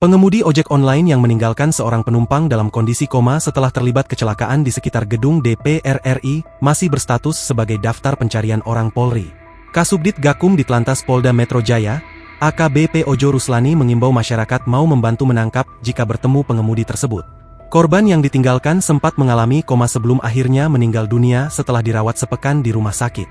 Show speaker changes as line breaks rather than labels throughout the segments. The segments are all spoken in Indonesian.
Pengemudi ojek online yang meninggalkan seorang penumpang dalam kondisi koma setelah terlibat kecelakaan di sekitar gedung DPR RI masih berstatus sebagai daftar pencarian orang Polri. Kasubdit Gakum Ditlantas Polda Metro Jaya, AKBP Ojo Ruslani mengimbau masyarakat mau membantu menangkap jika bertemu pengemudi tersebut. Korban yang ditinggalkan sempat mengalami koma sebelum akhirnya meninggal dunia setelah dirawat sepekan di rumah sakit.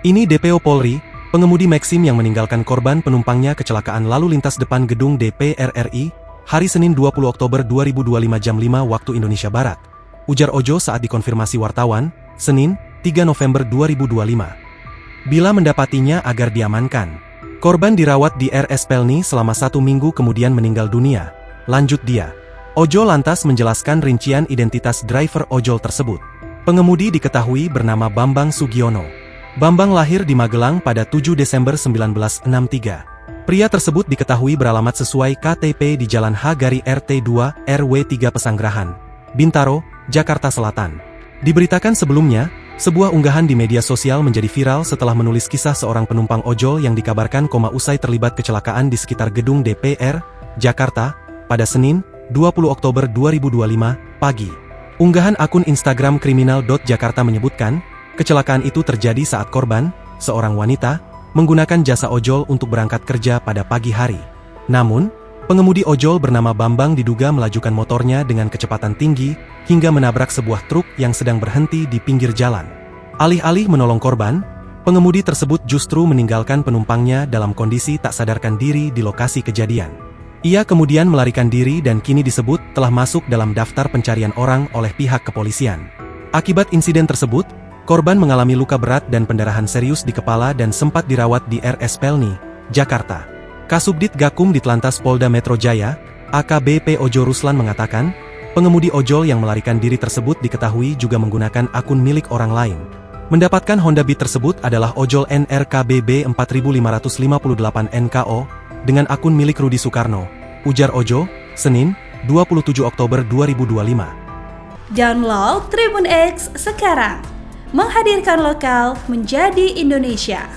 Ini DPO Polri, pengemudi Maxim yang meninggalkan korban penumpangnya kecelakaan lalu lintas depan gedung DPR RI, hari Senin 20 Oktober 2025 jam 5 waktu Indonesia Barat. Ujar Ojo saat dikonfirmasi wartawan, Senin, 3 November 2025. Bila mendapatinya agar diamankan. Korban dirawat di RS Pelni selama 1 minggu kemudian meninggal dunia. Lanjut dia. Ojo lantas menjelaskan rincian identitas driver ojol tersebut. Pengemudi diketahui bernama Bambang Sugiono. Bambang lahir di Magelang pada 7 Desember 1963. Pria tersebut diketahui beralamat sesuai KTP di Jalan Hagari RT 2, RW 3 Pesanggerahan, Bintaro, Jakarta Selatan. Diberitakan sebelumnya, sebuah unggahan di media sosial menjadi viral setelah menulis kisah seorang penumpang ojol yang dikabarkan koma usai terlibat kecelakaan di sekitar gedung DPR, Jakarta, pada Senin, 20 Oktober 2025, pagi. Unggahan akun Instagram kriminal.jakarta menyebutkan, kecelakaan itu terjadi saat korban, seorang wanita, menggunakan jasa ojol untuk berangkat kerja pada pagi hari. Namun, pengemudi ojol bernama Bambang diduga melajukan motornya dengan kecepatan tinggi, hingga menabrak sebuah truk yang sedang berhenti di pinggir jalan. Alih-alih menolong korban, pengemudi tersebut justru meninggalkan penumpangnya dalam kondisi tak sadarkan diri di lokasi kejadian. Ia kemudian melarikan diri dan kini disebut telah masuk dalam daftar pencarian orang oleh pihak kepolisian. Akibat insiden tersebut, korban mengalami luka berat dan pendarahan serius di kepala dan sempat dirawat di RS Pelni, Jakarta. Kasubdit Gakum Ditlantas Polda Metro Jaya, AKBP Ojo Ruslan mengatakan, pengemudi ojol yang melarikan diri tersebut diketahui juga menggunakan akun milik orang lain. Mendapatkan Honda Beat tersebut adalah ojol NRKBB 4558 NKO, dengan akun milik Rudi Soekarno, ujar Ojo, Senin, 27 Oktober 2025.
Download Tribun X sekarang. Menghadirkan lokal menjadi Indonesia.